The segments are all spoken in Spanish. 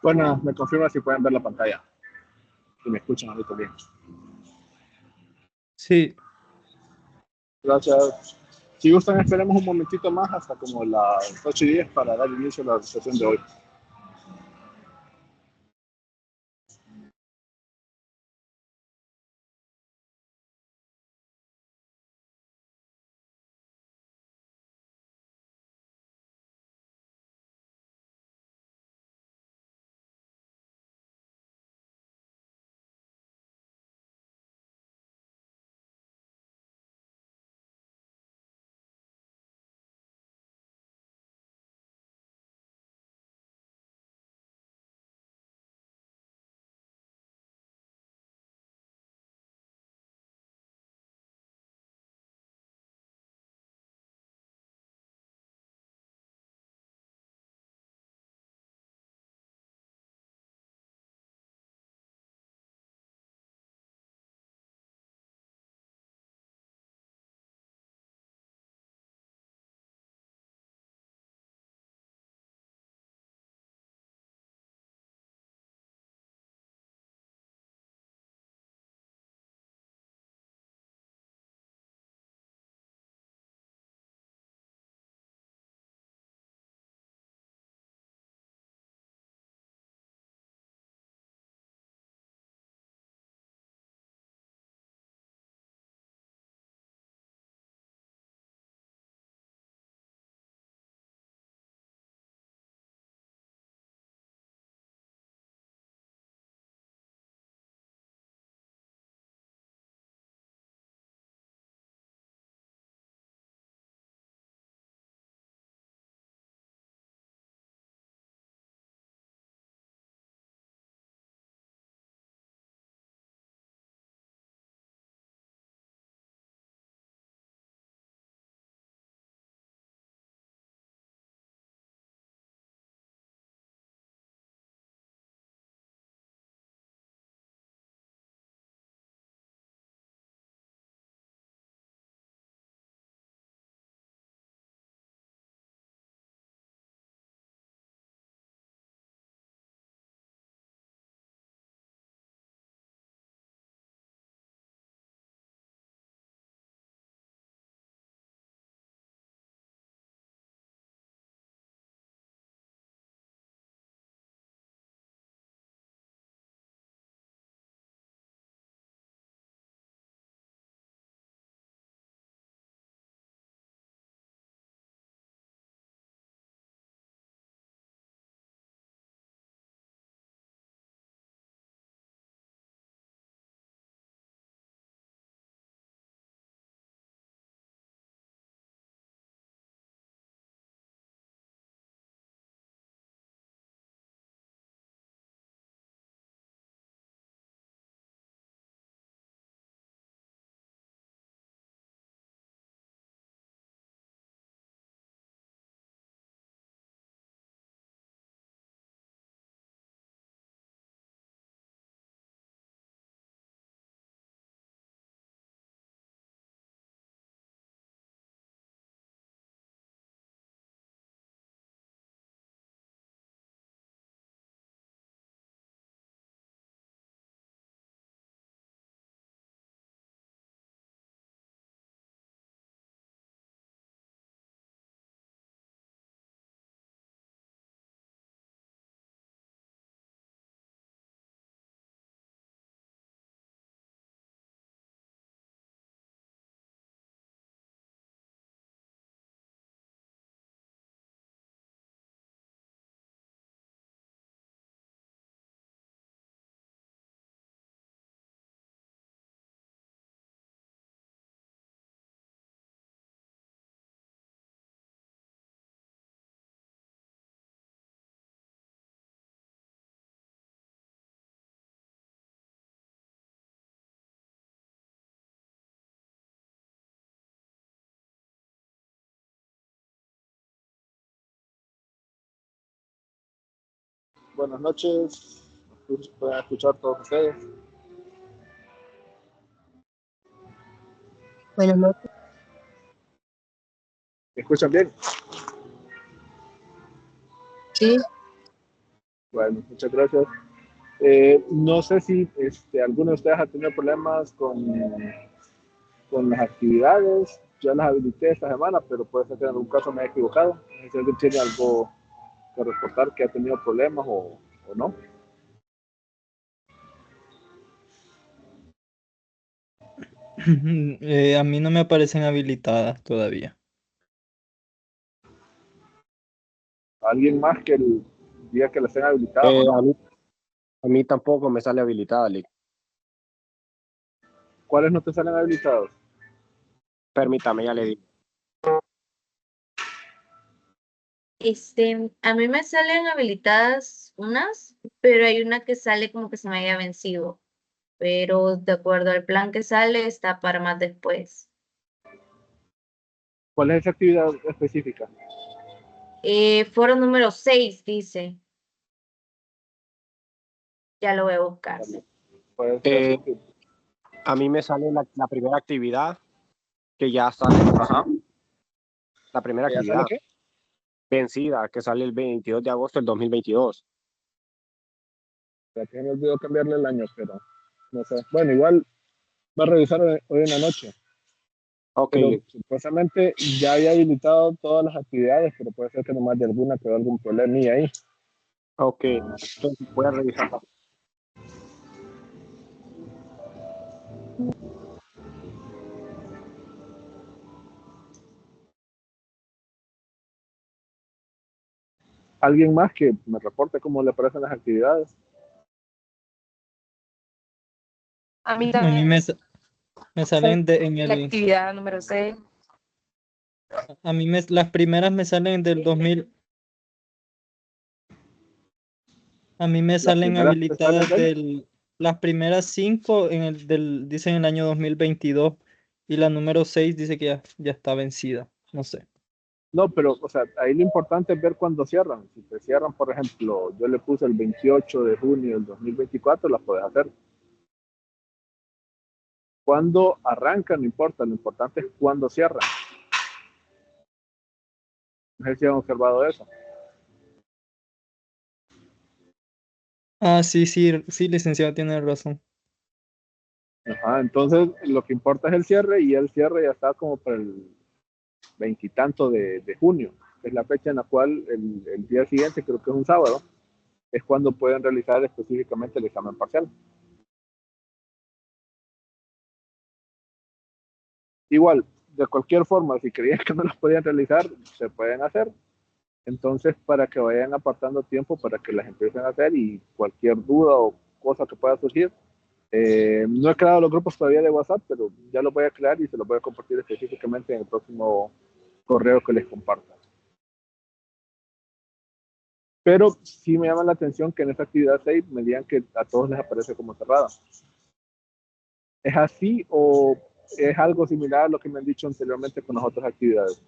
Bueno, me confirma si pueden ver la pantalla y me escuchan ahorita bien. Sí, Gracias. Si gustan, esperemos un momentito más hasta como las 8:10 para dar inicio a la sesión de hoy. Buenas noches. Pueden escuchar todos ustedes. Buenas noches. ¿Me escuchan bien? Sí, Bueno, muchas gracias. No sé si alguno de ustedes ha tenido problemas con las actividades. Ya las habilité esta semana, pero puede ser que en algún caso me haya equivocado. No sé si alguien tiene algo que reportar que ha tenido problemas o no. A mí no me aparecen habilitadas todavía. ¿Alguien más que el día que las tenga habilitadas o no? A mí tampoco me sale habilitada, Lick. ¿Cuáles no te salen habilitados? Permítame, ya le digo. A mí me salen habilitadas unas, pero hay una que sale como que se me haya vencido. Pero de acuerdo al plan que sale, está para más después. ¿Cuál es esa actividad específica? Foro número 6 dice. Ya lo voy a buscar. Puede ser que... A mí me sale la primera actividad que ya sale. Ajá. La primera ¿Ya actividad sale qué? vencida, que sale el 22 de agosto del 2022. O sea, que me olvidó cambiarle el año, pero no sé. Bueno, igual va a revisar hoy en la noche. Ok, Pero Lick. supuestamente ya había habilitado todas las actividades, pero puede ser que nomás de alguna quedó algún problema y ahí. Ok, entonces voy a revisar. ¿Alguien más que me reporte cómo le parecen las actividades? A mí A mí también me salen la actividad número 6. a mí las primeras me salen del 2000. A mí me Las salen primeras que salen habilitadas de él. las primeras 5 dicen en el año 2022 y la número 6 dice que ya está vencida. No sé. No, pero, o sea, ahí lo importante es ver cuándo cierran. Si te cierran, por ejemplo, yo le puse el 28 de junio del 2024, las puedes hacer. Cuando arrancan, no importa, lo importante es cuándo cierran. No sé si han observado eso. Ah, sí, licenciado, tiene razón. Ajá, entonces, lo que importa es el cierre y el cierre ya está como para el veintitanto de junio, que es la fecha en la cual el día siguiente, creo que es un sábado, es cuando pueden realizar específicamente el examen parcial. Igual, de cualquier forma, si creían que no los podían realizar, se pueden hacer. Entonces, para que vayan apartando tiempo para que las empiecen a hacer y cualquier duda o cosa que pueda surgir, no he creado los grupos todavía de WhatsApp, pero ya los voy a crear y se los voy a compartir específicamente en el próximo correo que les comparta. Pero sí me llama la atención que en esta actividad 6 me digan que a todos les aparece como cerrada. ¿Es así o es algo similar a lo que me han dicho anteriormente con las otras actividades?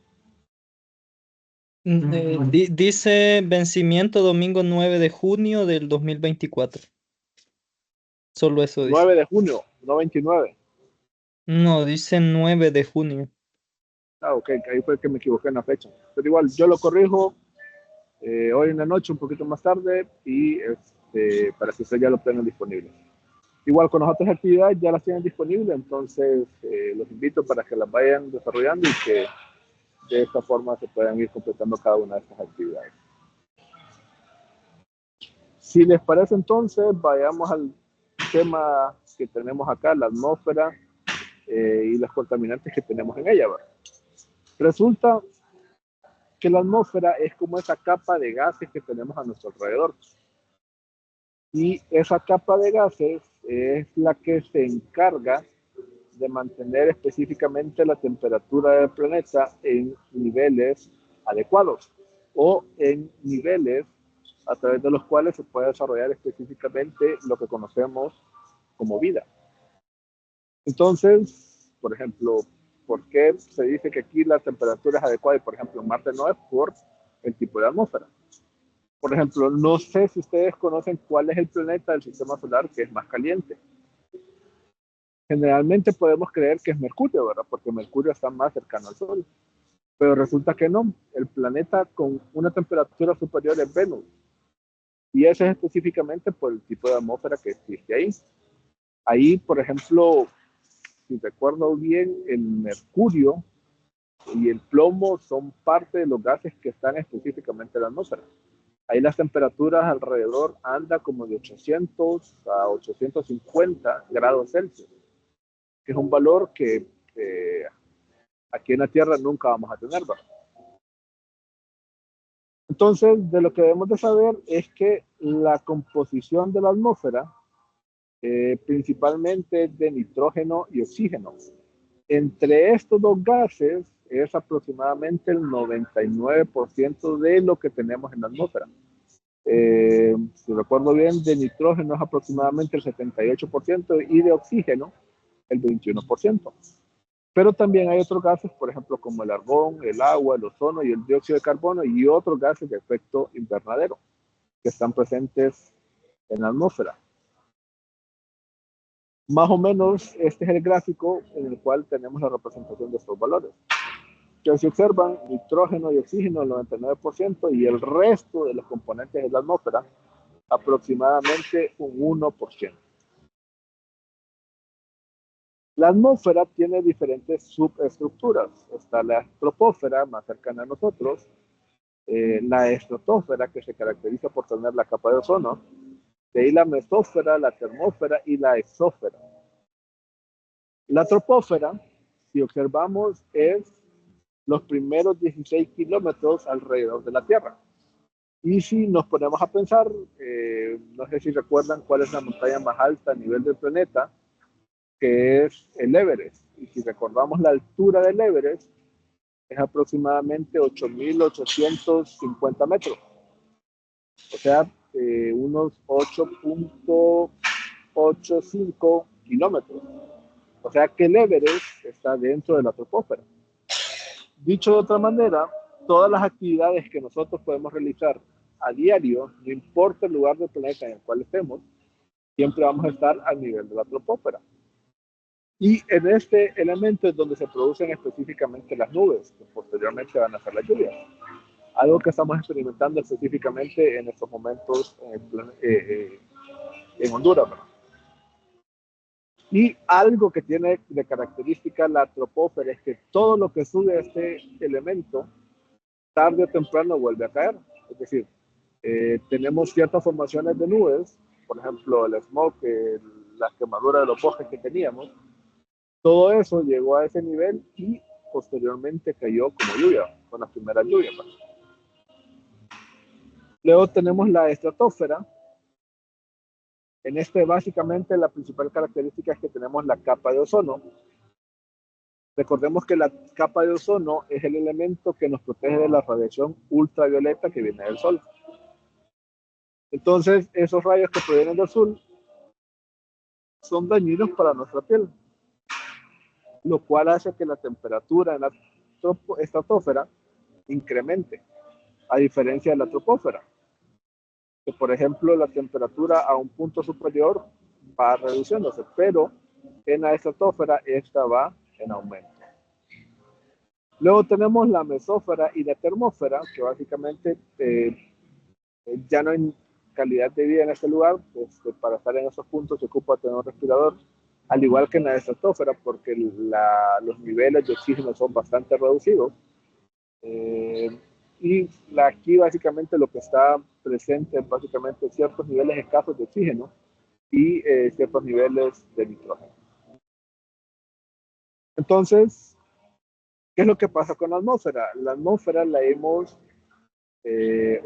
Dice vencimiento domingo 9 de junio del 2024. Solo eso dice. 9 de junio, no 29. No, dice 9 de junio. Ah, ok, ahí fue que me equivoqué en la fecha. Pero igual, yo lo corrijo hoy en la noche, un poquito más tarde, y para que ustedes ya lo tengan disponible. Igual con las otras actividades ya las tienen disponibles, entonces los invito para que las vayan desarrollando y que de esta forma se puedan ir completando cada una de estas actividades. Si les parece entonces, vayamos al tema que tenemos acá, la atmósfera y los contaminantes que tenemos en ella, ¿verdad? Resulta que la atmósfera es como esa capa de gases que tenemos a nuestro alrededor. Y esa capa de gases es la que se encarga de mantener específicamente la temperatura del planeta en niveles adecuados o en niveles a través de los cuales se puede desarrollar específicamente lo que conocemos como vida. Entonces, por ejemplo, ¿por qué se dice que aquí la temperatura es adecuada y por ejemplo en Marte no es? Por el tipo de atmósfera. Por ejemplo, no sé si ustedes conocen cuál es el planeta del sistema solar que es más caliente. Generalmente podemos creer que es Mercurio, ¿verdad? Porque Mercurio está más cercano al Sol. Pero resulta que no. El planeta con una temperatura superior es Venus. Y eso es específicamente por el tipo de atmósfera que existe ahí. Ahí, por ejemplo, si recuerdo bien, el mercurio y el plomo son parte de los gases que están específicamente en la atmósfera. Ahí las temperaturas alrededor andan como de 800 a 850 grados Celsius, que es un valor que aquí en la Tierra nunca vamos a tener, ¿verdad? Entonces, de lo que debemos de saber es que la composición de la atmósfera principalmente de nitrógeno y oxígeno. Entre estos dos gases es aproximadamente el 99% de lo que tenemos en la atmósfera. Si recuerdo bien, de nitrógeno es aproximadamente el 78% y de oxígeno el 21%. Pero también hay otros gases, por ejemplo, como el argón, el agua, el ozono y el dióxido de carbono y otros gases de efecto invernadero que están presentes en la atmósfera. Más o menos este es el gráfico en el cual tenemos la representación de estos valores. Que se observan nitrógeno y oxígeno el 99% y el resto de los componentes de la atmósfera aproximadamente un 1%. La atmósfera tiene diferentes subestructuras. Está la troposfera más cercana a nosotros, la estratosfera que se caracteriza por tener la capa de ozono, de ahí la mesósfera, la termósfera y la exósfera. La troposfera, si observamos, es los primeros 16 kilómetros alrededor de la Tierra. Y si nos ponemos a pensar, no sé si recuerdan cuál es la montaña más alta a nivel del planeta, que es el Everest. Y si recordamos la altura del Everest, es aproximadamente 8.850 metros. O sea, unos 8.85 kilómetros. O sea que el Everest está dentro de la troposfera. Dicho de otra manera, todas las actividades que nosotros podemos realizar a diario, no importa el lugar del planeta en el cual estemos, siempre vamos a estar al nivel de la troposfera. Y en este elemento es donde se producen específicamente las nubes, que posteriormente van a ser las lluvias. Algo que estamos experimentando específicamente en estos momentos en Honduras, ¿verdad? Y algo que tiene de característica la troposfera es que todo lo que sube a este elemento, tarde o temprano vuelve a caer. Es decir, tenemos ciertas formaciones de nubes, por ejemplo, el smog, la quemadura de los bosques que teníamos, todo eso llegó a ese nivel y posteriormente cayó como lluvia, con las primeras lluvias. Luego tenemos la estratosfera. En este, básicamente, la principal característica es que tenemos la capa de ozono. Recordemos que la capa de ozono es el elemento que nos protege de la radiación ultravioleta que viene del sol. Entonces, esos rayos que provienen del sol son dañinos para nuestra piel, lo cual hace que la temperatura en la estratosfera incremente, a diferencia de la troposfera. Que, por ejemplo, la temperatura a un punto superior va reduciéndose, pero en la estratosfera esta va en aumento. Luego tenemos la mesósfera y la termósfera, que básicamente ya no hay calidad de vida en este lugar, pues, para estar en esos puntos se ocupa tener un respirador, al igual que en la estratosfera, porque los niveles de oxígeno son bastante reducidos. Y aquí básicamente lo que está presente es básicamente ciertos niveles escasos de oxígeno y ciertos niveles de nitrógeno. Entonces, ¿qué es lo que pasa con la atmósfera? La atmósfera la hemos,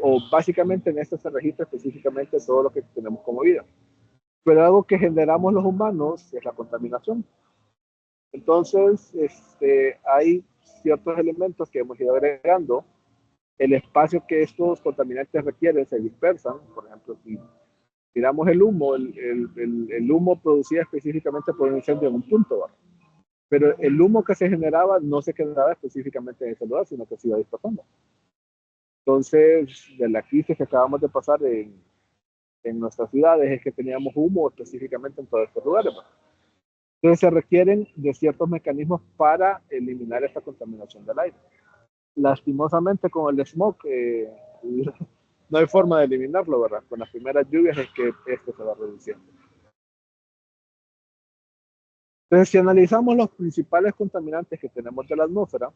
o básicamente en esto se registra específicamente todo lo que tenemos como vida. Pero algo que generamos los humanos es la contaminación. Entonces, hay ciertos elementos que hemos ido agregando. El espacio que estos contaminantes requieren se dispersan. Por ejemplo, si tiramos el humo, el humo producía específicamente por un incendio en un punto, ¿verdad? Pero el humo que se generaba no se quedaba específicamente en ese lugar, sino que se iba dispersando. Entonces, de la crisis que acabamos de pasar en nuestras ciudades es que teníamos humo específicamente en todos estos lugares, ¿verdad? Entonces se requieren de ciertos mecanismos para eliminar esta contaminación del aire. Lastimosamente con el smog, No hay forma de eliminarlo, ¿verdad? Con las primeras lluvias es que esto se va reduciendo. Entonces, si analizamos los principales contaminantes que tenemos de la atmósfera,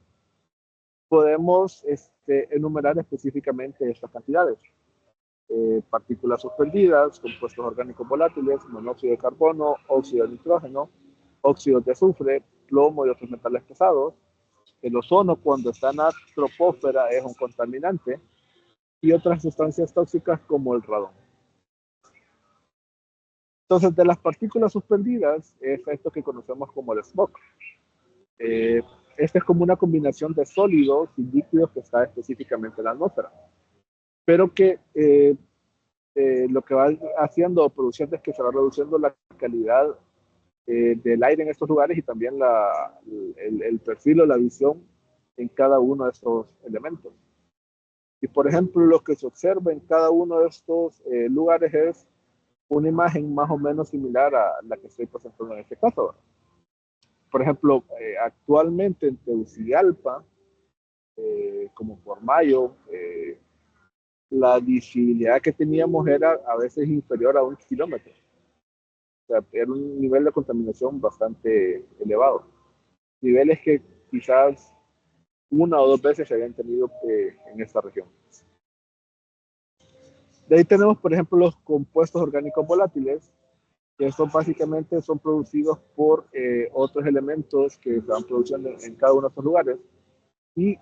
podemos enumerar específicamente estas cantidades. Partículas suspendidas, compuestos orgánicos volátiles, monóxido de carbono, óxido de nitrógeno, óxidos de azufre, plomo y otros metales pesados. El ozono, cuando está en la troposfera, es un contaminante, y otras sustancias tóxicas como el radón. Entonces, de las partículas suspendidas es esto que conocemos como el smog. Esta es como una combinación de sólidos y líquidos que está específicamente en la atmósfera, pero que lo que va haciendo o produciendo es que se va reduciendo la calidad del aire en estos lugares y también el perfil o la visión en cada uno de estos elementos. Y por ejemplo, lo que se observa en cada uno de estos lugares es una imagen más o menos similar a la que estoy presentando en este caso. Por ejemplo, actualmente en Tegucigalpa, como por mayo, la visibilidad que teníamos era a veces inferior a 1 kilómetro. O sea, era un nivel de contaminación bastante elevado. Niveles que quizás una o dos veces se habían tenido en esta región. De ahí tenemos, por ejemplo, los compuestos orgánicos volátiles, que estos básicamente son producidos por otros elementos que se van produciendo en cada uno de estos lugares. Y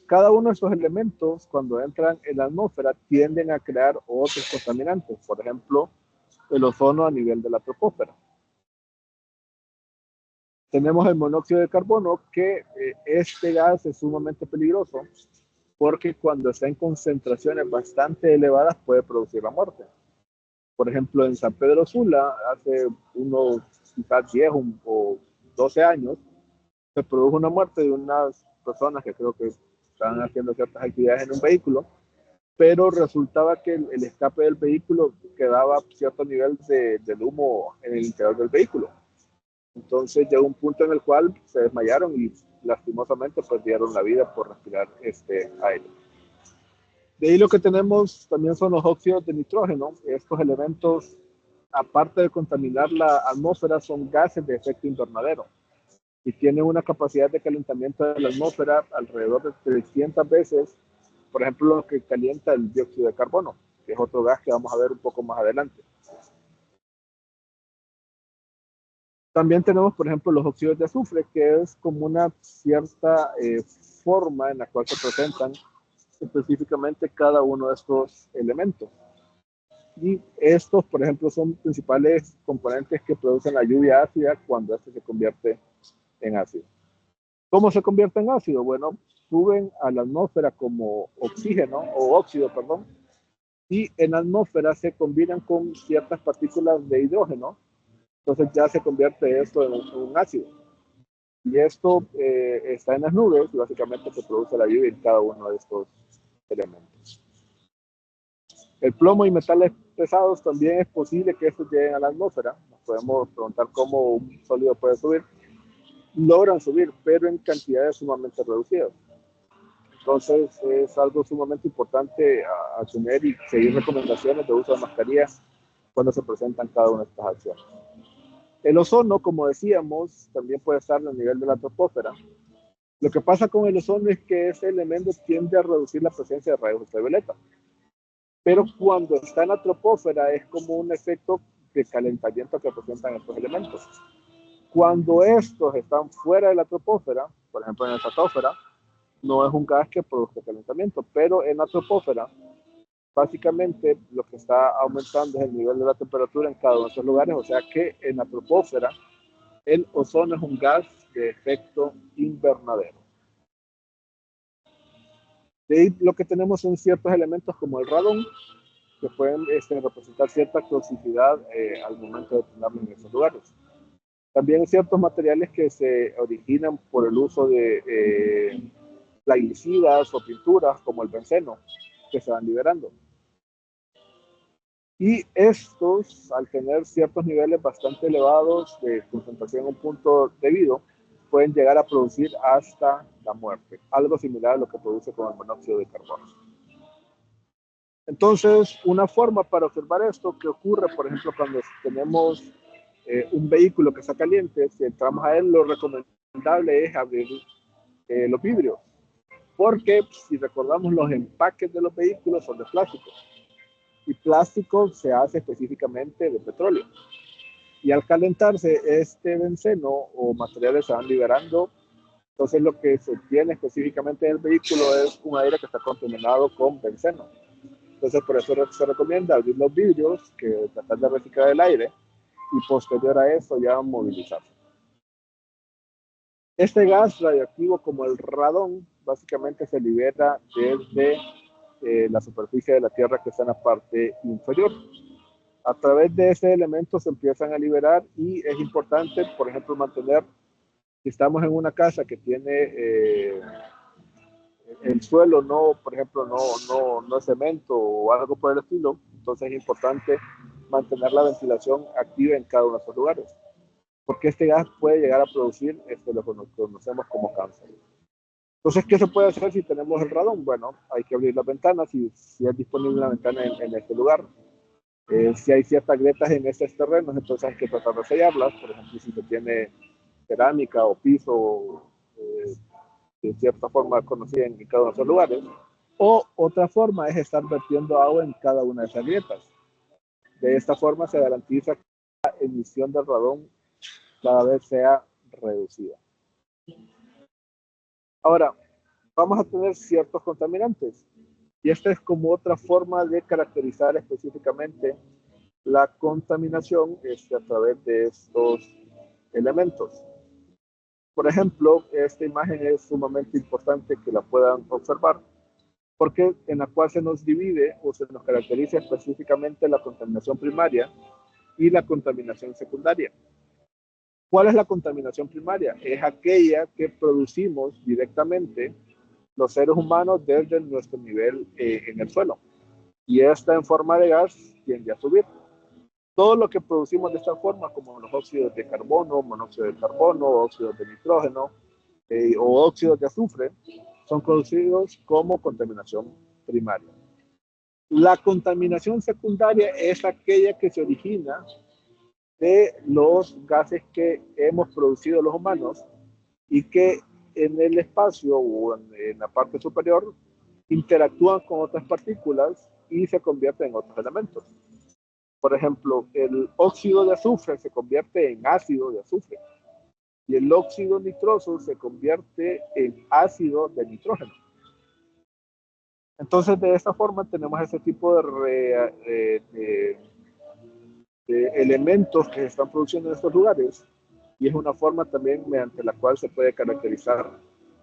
cada uno de estos elementos, cuando entran en la atmósfera, tienden a crear otros contaminantes. Por ejemplo, el ozono a nivel de la troposfera. Tenemos el monóxido de carbono, que este gas es sumamente peligroso porque cuando está en concentraciones bastante elevadas puede producir la muerte. Por ejemplo, en San Pedro Sula, hace unos quizás 10 o 12 años, se produjo una muerte de unas personas que creo que estaban haciendo ciertas actividades en un vehículo, pero resultaba que el escape del vehículo quedaba a cierto nivel del humo en el interior del vehículo. Entonces llegó un punto en el cual se desmayaron y lastimosamente perdieron la vida por respirar este aire. De ahí lo que tenemos también son los óxidos de nitrógeno. Estos elementos, aparte de contaminar la atmósfera, son gases de efecto invernadero y tienen una capacidad de calentamiento de la atmósfera alrededor de 300 veces, por ejemplo, lo que calienta el dióxido de carbono, que es otro gas que vamos a ver un poco más adelante. También tenemos, por ejemplo, los óxidos de azufre, que es como una cierta forma en la cual se presentan específicamente cada uno de estos elementos. Y estos, por ejemplo, son principales componentes que producen la lluvia ácida cuando este se convierte en ácido. ¿Cómo se convierte en ácido? Bueno, suben a la atmósfera como oxígeno, o óxido, perdón, y en la atmósfera se combinan con ciertas partículas de hidrógeno, entonces ya se convierte esto en un ácido. Y esto está en las nubes y básicamente se produce la lluvia en cada uno de estos elementos. El plomo y metales pesados también es posible que estos lleguen a la atmósfera. Nos podemos preguntar cómo un sólido puede subir. Logran subir, pero en cantidades sumamente reducidas. Entonces es algo sumamente importante asumir y seguir recomendaciones de uso de mascarilla cuando se presentan cada una de estas acciones. El ozono, como decíamos, también puede estar en el nivel de la troposfera. Lo que pasa con el ozono es que ese elemento tiende a reducir la presencia de rayos ultravioleta. Pero cuando está en la troposfera es como un efecto de calentamiento que presentan estos elementos. Cuando estos están fuera de la troposfera, por ejemplo en la estratosfera, no es un gas que produzca calentamiento, pero en la troposfera básicamente lo que está aumentando es el nivel de la temperatura en cada uno de esos lugares, o sea que en la troposfera el ozono es un gas de efecto invernadero. De ahí lo que tenemos son ciertos elementos como el radón, que pueden representar cierta toxicidad al momento de tenerlo en esos lugares. También ciertos materiales que se originan por el uso de plaguicidas o pinturas como el benceno, que se van liberando. Y estos, al tener ciertos niveles bastante elevados de concentración en un punto debido, pueden llegar a producir hasta la muerte, algo similar a lo que produce con el monóxido de carbono. Entonces, una forma para observar esto que ocurre, por ejemplo, cuando tenemos un vehículo que está caliente, si entramos a él, lo recomendable es abrir los vidrios, porque si recordamos, los empaques de los vehículos son de plástico, y plástico se hace específicamente de petróleo. Y al calentarse, este benceno o materiales se van liberando. Entonces, lo que se obtiene específicamente en el vehículo es un aire que está contaminado con benceno. Entonces, por eso se recomienda abrir los vidrios, que tratar de reciclar el aire, y posterior a eso ya movilizarse. Este gas radioactivo, como el radón, básicamente se libera desde la superficie de la Tierra, que está en la parte inferior. A través de ese elemento se empiezan a liberar, y es importante, por ejemplo, mantener, si estamos en una casa que tiene el suelo, no, por ejemplo, no es cemento o algo por el estilo, entonces es importante mantener la ventilación activa en cada uno de esos lugares, porque este gas puede llegar a producir lo que conocemos como cáncer. Entonces, ¿qué se puede hacer si tenemos el radón? Bueno, hay que abrir las ventanas, si es disponible una ventana en este lugar. Si hay ciertas grietas en estos terrenos, entonces hay que tratar de sellarlas. Por ejemplo, si se tiene cerámica o piso, de cierta forma conocida en cada uno de esos lugares. O otra forma es estar vertiendo agua en cada una de esas grietas. De esta forma se garantiza que la emisión del radón cada vez sea reducida. Ahora, vamos a tener ciertos contaminantes, y esta es como otra forma de caracterizar específicamente la contaminación a través de estos elementos. Por ejemplo, esta imagen es sumamente importante que la puedan observar, porque en la cual se nos divide o se nos caracteriza específicamente la contaminación primaria y la contaminación secundaria. ¿Cuál es la contaminación primaria? Es aquella que producimos directamente los seres humanos desde nuestro nivel en el suelo, y esta en forma de gas tiende a subir. Todo lo que producimos de esta forma, como los óxidos de carbono, monóxido de carbono, óxidos de nitrógeno o óxidos de azufre, son producidos como contaminación primaria. La contaminación secundaria es aquella que se origina de los gases que hemos producido los humanos y que en el espacio o en la parte superior interactúan con otras partículas y se convierten en otros elementos. Por ejemplo, el óxido de azufre se convierte en ácido de azufre, y el óxido nitroso se convierte en ácido de nitrógeno. Entonces, de esta forma tenemos ese tipo de elementos que se están produciendo en estos lugares, y es una forma también mediante la cual se puede caracterizar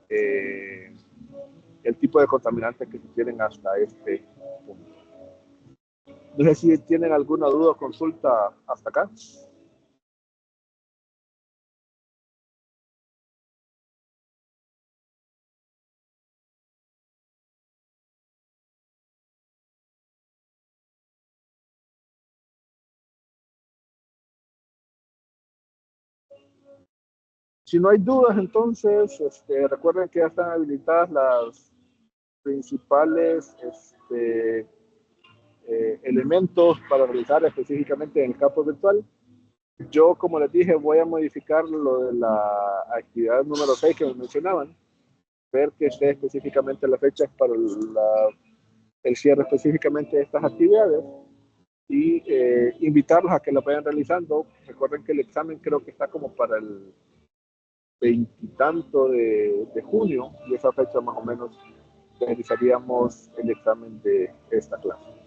el tipo de contaminantes que se tienen hasta este punto. No sé si tienen alguna duda o consulta hasta acá. Si no hay dudas, entonces recuerden que ya están habilitadas las principales elementos para realizar específicamente en el campo virtual. Yo, como les dije, voy a modificar lo de la actividad número 6 que me mencionaban, ver que esté específicamente la fecha para el cierre específicamente de estas actividades, y invitarlos a que la vayan realizando. Recuerden que el examen creo que está como para el veintitanto de junio, y esa fecha más o menos realizaríamos el examen de esta clase.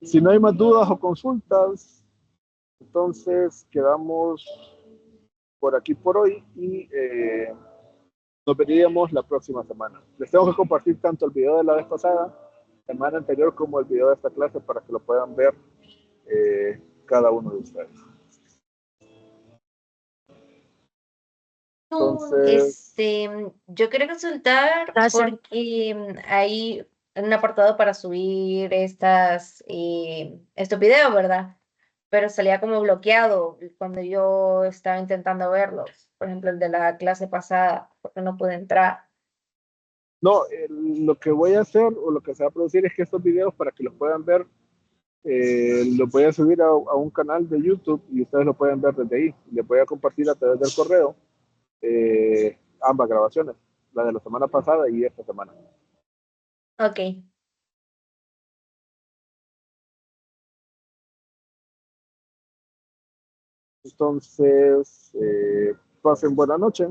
Si no hay más dudas o consultas, entonces quedamos por aquí por hoy, y nos veríamos la próxima semana. Les tengo que compartir tanto el video de la vez pasada, semana anterior, como el video de esta clase para que lo puedan ver cada uno de ustedes. Entonces, Yo quería consultar Gracias. porque hay un apartado para subir estos videos, ¿verdad? Pero salía como bloqueado cuando yo estaba intentando verlos. Por ejemplo, el de la clase pasada, porque no pude entrar. No, lo que voy a hacer o lo que se va a producir es que estos videos, para que los puedan ver, los voy a subir a un canal de YouTube y ustedes lo pueden ver desde ahí. Les voy a compartir a través del correo ambas grabaciones, la de la semana pasada y esta semana. Ok. Entonces, pasen buena noche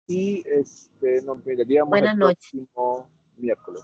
y nos miraríamos el Buenas noches. próximo miércoles.